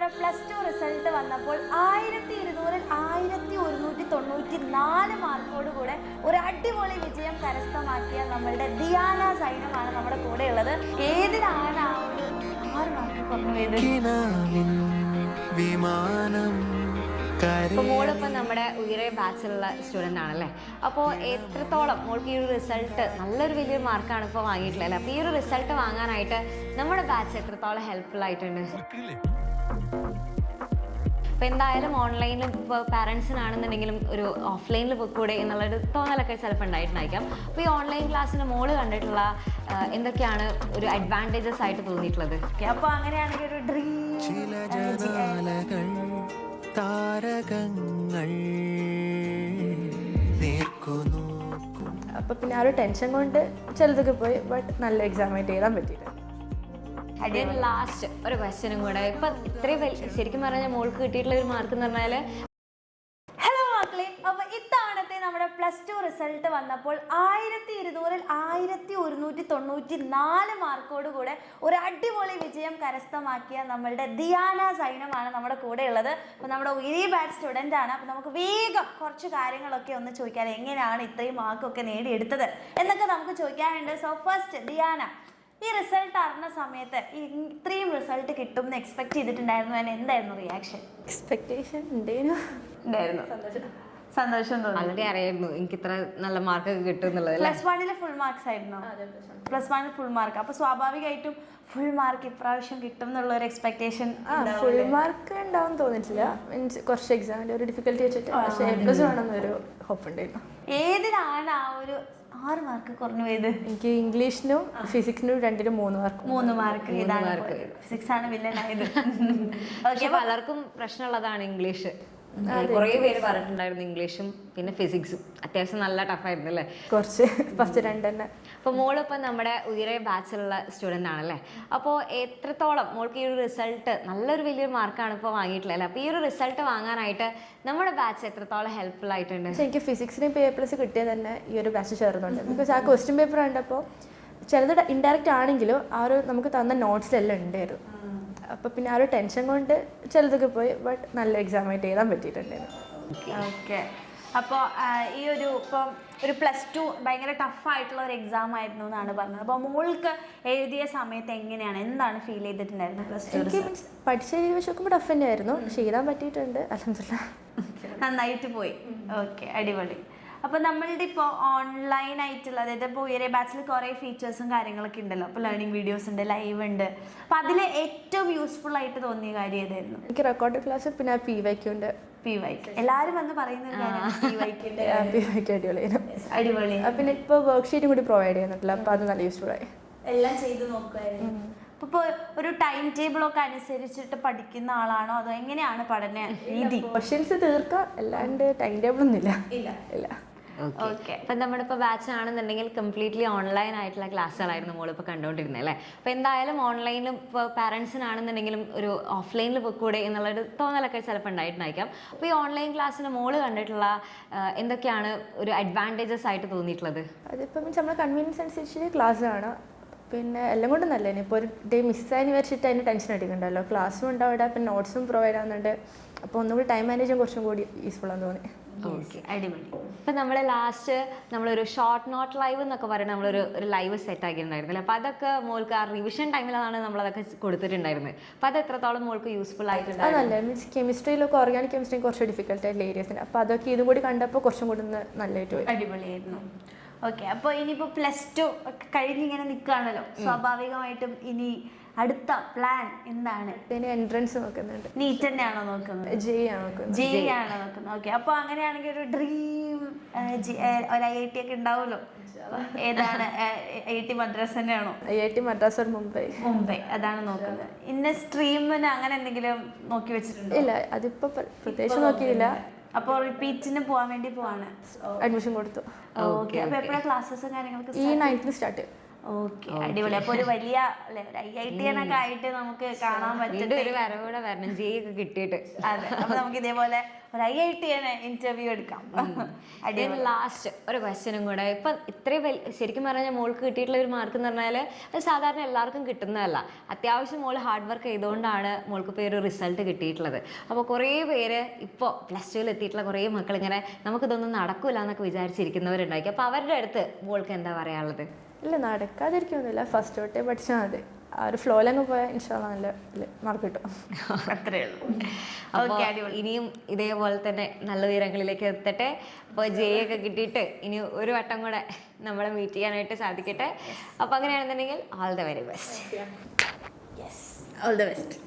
നമ്മുടെ +2 റിസൾട്ട് വന്നപ്പോൾ 1200-ൽ 1194 മാർക്കോട് കൂടെ ഒരു അടിപൊളി വിജയം കരസ്ഥമാക്കിയ നമ്മളുടെ ദിയാന സൈനുമാണ് നമ്മുടെ കൂടെ ഉള്ളത്. ഏതിലാണ് ആ ഒരു 6 മാർക്ക് കുറഞ്ഞത്? അപ്പോൾ മോളിപ്പോൾ നമ്മുടെ ഉയരെ ബാച്ചിലുള്ള സ്റ്റുഡൻ്റ് ആണല്ലേ. അപ്പോൾ എത്രത്തോളം മോൾക്ക് ഈ ഒരു റിസൾട്ട് നല്ലൊരു വലിയൊരു മാർക്കാണ് ഇപ്പോൾ വാങ്ങിയിട്ടുള്ളത് അല്ലേ. അപ്പോൾ ഈ ഒരു റിസൾട്ട് വാങ്ങാനായിട്ട് നമ്മുടെ ബാച്ച് എത്രത്തോളം ഹെൽപ്ഫുൾ ആയിട്ടുണ്ട്? അപ്പോൾ എന്തായാലും ഓൺലൈനിലും ഇപ്പോൾ പാരൻസിനാണെന്നുണ്ടെങ്കിലും ഒരു ഓഫ്ലൈനിൽ പോയിക്കൂടെ എന്നുള്ളൊരു തോന്നലൊക്കെ ചിലപ്പോൾ ഉണ്ടായിട്ടുണ്ടായിരിക്കാം. അപ്പോൾ ഈ ഓൺലൈൻ ക്ലാസ്സിന് മോള് കണ്ടിട്ടുള്ള എന്തൊക്കെയാണ് ഒരു അഡ്വാൻറ്റേജസ് ആയിട്ട് തോന്നിയിട്ടുള്ളത്? അപ്പോൾ അങ്ങനെയാണെങ്കിൽ ഒരു ഡ്രീം താരകങ്ങൾ നേർക്കുന്നു. അപ്പോൾ പിന്നെ ആ ഒരു ടെൻഷൻ കൊണ്ട് ചിലതൊക്കെ പോയി. ബട്ട് നല്ല എക്സാം ആയിട്ട് എഴുതാൻ പറ്റിയില്ല. ലാസ്റ്റ് ഒരു ക്വസ്റ്റ്യനും കൂടെ. ഇപ്പം ഇത്രയും ശരിക്കും പറഞ്ഞാൽ മോൾക്ക് കിട്ടിയിട്ടുള്ള ഒരു മാർക്ക് എന്ന് പറഞ്ഞാൽ ഹലോ മക്കളെ, അപ്പോൾ ഇത്തവണത്തെ നമ്മുടെ +2 റിസൾട്ട് വന്നപ്പോൾ 1200-ൽ 1194 മാർക്കോട് കൂടെ ഒരു അടിപൊളി വിജയം കരസ്ഥമാക്കിയ നമ്മളുടെ ദിയാന സൈനുമാണ് നമ്മുടെ കൂടെ ഉള്ളത്. അപ്പോൾ നമ്മുടെ ഉയരി ബാച്ച് സ്റ്റുഡൻ്റ് ആണ്. അപ്പോൾ നമുക്ക് വേഗം കുറച്ച് കാര്യങ്ങളൊക്കെ ഒന്ന് ചോദിക്കാം. എങ്ങനെയാണ് ഇത്രയും മാർക്കൊക്കെ നേടിയെടുത്തത് എന്നൊക്കെ നമുക്ക് ചോദിക്കാനുണ്ട്. സോ ഫസ്റ്റ് ദിയാന, ഈ റിസൾട്ട് അറിഞ്ഞ സമയത്ത് ഇത്രയും റിസൾട്ട് കിട്ടും എന്ന് എക്സ്പെക്ട് ചെയ്തിട്ടുണ്ടായിരുന്നു? അതിന് എന്തായിരുന്നു റിയാക്ഷൻ? എക്സ്പെക്ടേഷൻ ഉണ്ടായിരുന്നു. സന്തോഷം തോന്നി. ആൾറെഡി അറിയായിരുന്നു എനിക്ക് ഇത്ര നല്ല മാർക്കൊക്കെ കിട്ടും എന്നുള്ളത്. +1 ഫുൾ മാർക്സ് ആയിരുന്നു. +1 ഫുൾ മാർക്ക്. അപ്പോൾ സ്വാഭാവികമായിട്ടും ഫുൾ മാർക്ക് ഇപ്രാവശ്യം കിട്ടും എന്നുള്ള ഒരു എക്സ്പെക്ടേഷൻ. ഫുൾ മാർക്ക് ഉണ്ടാവും തോന്നിട്ടില്ല. മീൻസ് കുറച്ച് എക്സാമിൻ്റെ ഒരു ഡിഫിക്കൽട്ടി വെച്ചിട്ട് പക്ഷേ A+ വേണമെന്നൊരു ഹോപ്പ് ഉണ്ടായിരുന്നു. ഏതിലാണ് ആ ഒരു 6 മാർക്ക് കുറഞ്ഞു പോയത്? എനിക്ക് ഇംഗ്ലീഷിനും ഫിസിക്സിനും രണ്ടിനും 3 മാർക്ക്. 3 മാർക്ക്. ഇതാണ് ഫിസിക്സ് ആണ് വില്ലനായത്. പക്ഷെ പലർക്കും പ്രശ്നമുള്ളതാണ് ഇംഗ്ലീഷ്. കുറേ പേര് പറഞ്ഞിട്ടുണ്ടായിരുന്നു ഇംഗ്ലീഷും പിന്നെ ഫിസിക്സും അത്യാവശ്യം നല്ല ടഫായിരുന്നു അല്ലേ? കുറച്ച് ഫസ്റ്റ് 2 തന്നെ. അപ്പോൾ മോളിപ്പോൾ നമ്മുടെ ഉയരെ ബാച്ചിലുള്ള സ്റ്റുഡൻ്റ് ആണല്ലേ. അപ്പോൾ എത്രത്തോളം മോൾക്ക് ഈ ഒരു റിസൾട്ട് നല്ലൊരു വലിയൊരു മാർക്കാണ് ഇപ്പോൾ വാങ്ങിയിട്ടുള്ളത് അല്ലേ. അപ്പോൾ ഈ ഒരു റിസൾട്ട് വാങ്ങാനായിട്ട് നമ്മുടെ ബാച്ച് എത്രത്തോളം ഹെൽപ്ഫുൾ ആയിട്ടുണ്ട്? എനിക്ക് ഫിസിക്സിന് ഇപ്പോൾ A+ കിട്ടിയത് തന്നെ ഈ ഒരു ബാച്ച് ചേർന്നുണ്ട്. ബിക്കോസ് ആ ക്വസ്റ്റ്യൻ പേപ്പർ കണ്ടപ്പോൾ ചിലത് ഇൻഡയറക്റ്റ് ആണെങ്കിലും ആ ഒരു നമുക്ക് തന്ന നോട്ട്സിലെല്ലാം ഉണ്ടായിരുന്നു. അപ്പോൾ പിന്നെ ആ ഒരു ടെൻഷൻ കൊണ്ട് ചിലതൊക്കെ പോയി. ബട്ട് നല്ല എക്സാം ആയിട്ട് എഴുതാൻ പറ്റിയിട്ടുണ്ടായിരുന്നു. ഓക്കെ. അപ്പോൾ ഈ ഒരു ഇപ്പം ഒരു +2 ഭയങ്കര ടഫായിട്ടുള്ള ഒരു എക്സാം ആയിരുന്നു എന്നാണ് പറഞ്ഞത്. അപ്പോൾ മോൾക്ക് എഴുതിയ സമയത്ത് എങ്ങനെയാണ്, എന്താണ് ഫീൽ ചെയ്തിട്ടുണ്ടായിരുന്നത്? എനിക്ക് മീൻസ് പഠിച്ച രീതി വെച്ച് നോക്കുമ്പോൾ ടഫ് തന്നെയായിരുന്നു. പക്ഷെ എഴുതാൻ പറ്റിയിട്ടുണ്ട്. അൽഹംദുലില്ലാഹ് നന്നായിട്ട് പോയി. ഓക്കെ, അടിപൊളി. അപ്പോൾ നമ്മളുടെ ഇപ്പോൾ ഓൺലൈൻ ആയിട്ടുള്ള, അതായത് ഇപ്പോൾ ഉയരെ ബാച്ചിൽ കുറേ ഫീച്ചേഴ്സും കാര്യങ്ങളൊക്കെ ഉണ്ടല്ലോ. അപ്പോൾ ലേണിംഗ് വീഡിയോസ് ഉണ്ട്, ലൈവ് ഉണ്ട്. അപ്പോൾ അതിൽ ഏറ്റവും യൂസ്ഫുൾ ആയിട്ട് തോന്നിയ കാര്യം ഏതായിരുന്നു? എനിക്ക് റെക്കോർഡ് ക്ലാസ് പിന്നെ PYQ ഉണ്ട്. PYQ എല്ലാവരും വന്ന് പറയുന്ന ഒരു കാര്യമാണ്. PYQ അടിപൊളിയായിരുന്നു. അടിപൊളി. പിന്നെ ഇപ്പോൾ വർക്ക്ഷീറ്റും കൂടി പ്രൊവൈഡ് ചെയ്യുന്നുണ്ടല്ലോ. അപ്പോൾ അത് നല്ല യൂസ്ഫുൾ ആയി. എല്ലാം ചെയ്ത് നോക്കുമായിരുന്നു. അപ്പോൾ ഒരു ടൈം ടേബിളൊക്കെ അനുസരിച്ചിട്ട് പഠിക്കുന്ന ആളാണോ അതോ എങ്ങനെയാണ് പഠന രീതി? ക്വസ്റ്റ്യൻസ് തീർക്കാം, അല്ലാണ്ട് ടൈം ടേബിളൊന്നും ഇല്ല. ഓക്കെ. അപ്പം നമ്മുടെ ഇപ്പോൾ ബാച്ച് ആണെന്നുണ്ടെങ്കിൽ കംപ്ലീറ്റ്ലി ഓൺലൈൻ ആയിട്ടുള്ള ക്ലാസ്സുകളായിരുന്നു മോളിപ്പോൾ കണ്ടുകൊണ്ടിരുന്നത് അല്ലേ. അപ്പോൾ എന്തായാലും ഓൺലൈനിലും ഇപ്പോൾ പാരൻസിനാണെന്നുണ്ടെങ്കിലും ഒരു ഓഫ്ലൈനിൽ പോയിക്കൂടെ എന്നുള്ളൊരു തോന്നലൊക്കെ ചിലപ്പോൾ ഉണ്ടായിട്ടുണ്ടായിരിക്കാം. അപ്പോൾ ഈ ഓൺലൈൻ ക്ലാസ്സിന് മോള് കണ്ടിട്ടുള്ള എന്തൊക്കെയാണ് ഒരു അഡ്വാൻറ്റേജസ് ആയിട്ട് തോന്നിയിട്ടുള്ളത്? അതിപ്പോൾ മീൻസ് നമ്മുടെ കൺവീനിയൻസ് അനുസരിച്ച് ക്ലാസ് കാണാം. പിന്നെ എല്ലാം കൊണ്ടും നല്ലതാണ്. ഇപ്പോൾ ഒരു ഡേ മിസ്സായി വെച്ചിട്ട് അതിന് ടെൻഷൻ അടിക്കണ്ടല്ലോ. ക്ലാസ്സും ഉണ്ട് അവിടെ, പിന്നെ നോട്ട്സും പ്രൊവൈഡ് ആവുന്നുണ്ട്. അപ്പോൾ ഒന്നുകൂടി ടൈം മാനേജ് ചെയ്യാൻ കുറച്ചും കൂടി യൂസ്ഫുൾ ആണെന്ന് തോന്നി. ഓക്കെ, അടിപൊളി. ഇപ്പം നമ്മൾ ലാസ്റ്റ് നമ്മളൊരു ഷോർട്ട് നോട്ട് ലൈവ് എന്നൊക്കെ പറയുന്നത് നമ്മളൊരു ലൈവ് സെറ്റ് ആക്കിയിട്ടുണ്ടായിരുന്നില്ല. അപ്പോൾ അതൊക്കെ മോൾക്ക് ആ റിവിഷൻ ടൈമിലാണ് നമ്മളതൊക്കെ കൊടുത്തിട്ടുണ്ടായിരുന്നത്. അപ്പോൾ അത് എത്രത്തോളം മോൾക്ക് യൂസ്ഫുൾ ആയിട്ടുണ്ട്? അതല്ല മീൻസ് കെമിസ്ട്രിയിലൊക്കെ ഓർഗാനിക് കെമിസ്ട്രി കുറച്ച് ഡിഫിക്കൽട്ട് ആയിട്ടുള്ള ഏരിയസിന്. അപ്പോൾ അതൊക്കെ ഇതും കൂടി കണ്ടപ്പോൾ കുറച്ചും കൂടി നല്ലതായിട്ട് പോയി. അടിപൊളിയായിരുന്നു. ഓക്കെ. അപ്പോൾ ഇനിയിപ്പോൾ +2 ഒക്കെ കഴിഞ്ഞിങ്ങനെ നിൽക്കുകയാണല്ലോ, സ്വാഭാവികമായിട്ടും ഇനി അടുത്ത പ്ലാൻ എന്താണ്? പിന്നെ എൻട്രൻസ് നോക്കുന്നുണ്ട്. നീറ്റ് തന്നെയാണോ നോക്കുന്നത്? JEE ആണോ നോക്കുന്നത്? JEE ആണോ നോക്കുന്നത്? ഓക്കെ. അപ്പോൾ അങ്ങനെയാണെങ്കിൽ ഒരു ഡ്രീം ഒരു IIT ഒക്കെ ഉണ്ടാവുമല്ലോ. ഏതാണ്? IIT മദ്രാസ് തന്നെയാണോ? IIT Madras or Mumbai? മുംബൈ. അതാണ് നോക്കുന്നത്. ഇന്ന സ്ട്രീമിന് അങ്ങനെ എന്തെങ്കിലും നോക്കി വെച്ചിട്ടുണ്ടോ? ഇല്ല, അതിപ്പോൾ പ്രത്യേകിച്ച് നോക്കിയില്ല. അപ്പോൾ റിപ്പീറ്റിന് പോകാൻ വേണ്ടി പോവാണ്. അഡ്മിഷൻ കൊടുത്തു. ഓക്കെ. അപ്പോൾ എപ്പോഴാണ് ക്ലാസ്സസും കാര്യങ്ങളൊക്കെ? ഈ 9th സ്റ്റാർട്ട്. ഓക്കെ, അടിപൊളി. അപ്പൊ ഒരു വലിയ അല്ലെ ഒരു IITN ഒക്കെ ആയിട്ട് നമുക്ക് കാണാൻ വീണ്ടും പറ്റും. ഒരു വരവൂടെ വരണം, ജെയൊക്കെ കിട്ടിയിട്ട്. അതെ, അപ്പൊ നമുക്ക് ഇതേപോലെ ഒരു IITN ഇന്റർവ്യൂ എടുക്കാം. ലാസ്റ്റ് ഒരു ക്വസ്റ്റ്യനും കൂടെ. ഇപ്പൊ ഇത്രയും ശരിക്കും പറഞ്ഞാൽ മോൾക്ക് കിട്ടിയിട്ടുള്ള ഒരു മാർക്ക് എന്ന് പറഞ്ഞാൽ അത് സാധാരണ എല്ലാവർക്കും കിട്ടുന്നതല്ല. അത്യാവശ്യം മോൾ ഹാർഡ് വർക്ക് ചെയ്തുകൊണ്ടാണ് മോൾക്ക് ഇപ്പോൾ ഒരു റിസൾട്ട് കിട്ടിയിട്ടുള്ളത്. അപ്പോൾ കുറേ പേര് ഇപ്പോൾ +2 എത്തിയിട്ടുള്ള കുറേ മക്കൾ ഇങ്ങനെ നമുക്കിതൊന്നും നടക്കൂല എന്നൊക്കെ വിചാരിച്ചിരിക്കുന്നവരുണ്ടായിരിക്കും. അപ്പോൾ അവരുടെ അടുത്ത് മോൾക്ക് എന്താ പറയാനുള്ളത്? ഇല്ല, നടക്കാതിരിക്കൊന്നുമില്ല. ഫസ്റ്റ് തൊട്ടേ പഠിച്ചാൽ മതി. ആ ഒരു ഫ്ലോയിലങ്ങ് പോയാൽ ഇൻഷാല്ലാ നല്ല മാർക്ക് കിട്ടും. അത്രേ ഉള്ളൂ. അപ്പോൾ ഇനിയും ഇതേപോലെ തന്നെ നല്ല ഉയരങ്ങളിലേക്ക് എത്തട്ടെ. അപ്പോൾ ജെയൊക്കെ കിട്ടിയിട്ട് ഇനി ഒരു വട്ടം കൂടെ നമ്മളെ മീറ്റ് ചെയ്യാനായിട്ട് സാധിക്കട്ടെ. അപ്പോൾ അങ്ങനെയാണെന്നുണ്ടെങ്കിൽ all the very best. Yes, all the best.